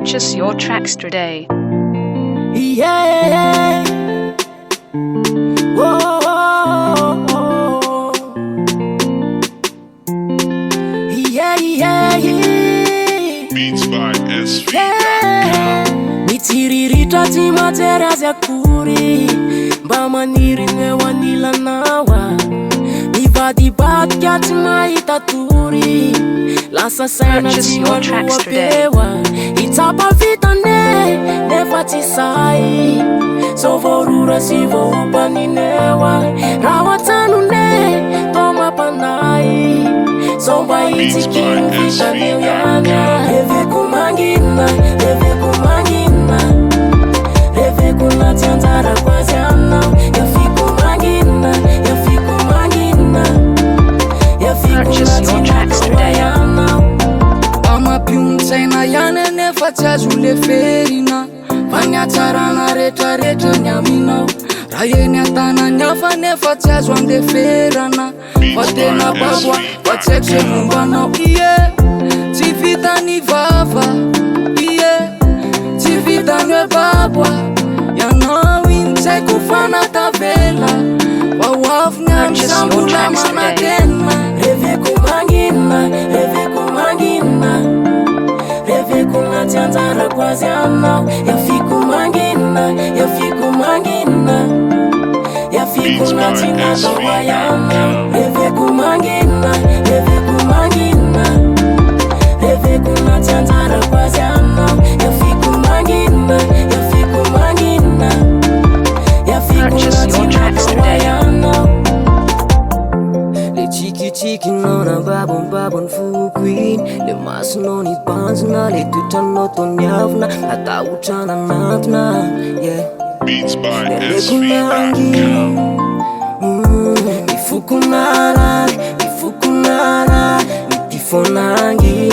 Purchase your tracks today. Yeah. Whoa. Yeah. Beats by SV. Mitiriritra ty matera azy akory mba maniry newanila nawa mivadibadika tsy mahita tory lasa saina tsy maroapewa itsapa vitane nefa tsy say so vorora sy voupaninewa raha tsanone to mapanay so mba itsikiny vitaneo yana eveko mangina Kuna tianzara kwa zianao Yafiku mangina Purchase your tracks today. Ama piunsaina yana nefa tiazule ferina Fanyatsarana retra nyaminao Rayeni atana nyafa nefa tiazo andeferana Fatena babwa watsekse mumbanao Tsy vitany vava Tsy vitany babwa Yanao intseko fanatavela Wawafnya msambula manatena Reveku mangina tianzara kwa zianao Yafiku mangina tinatowa yana Reveku mangina tianzara kwa zianao Yafiku mangina Purchase your tracks today. Le chiki nona babon fukuin Le masno ni banzna Le tutano tonyavna Hata uchana natna Yeah Beats by SV. Ifukunara Itifonangin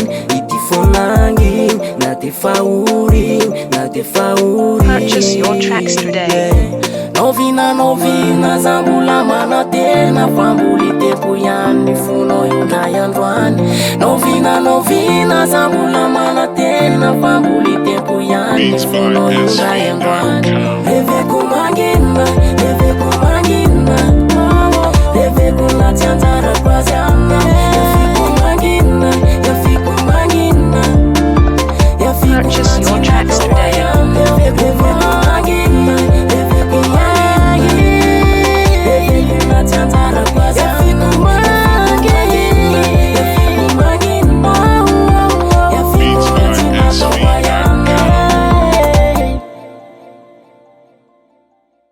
Natefaurin Purchase your tracks today. Novina zambula mana tena fambuli tepo yani funo yunayandwani Novina zambula mana tena fambuli tepo yani funo yunayandwani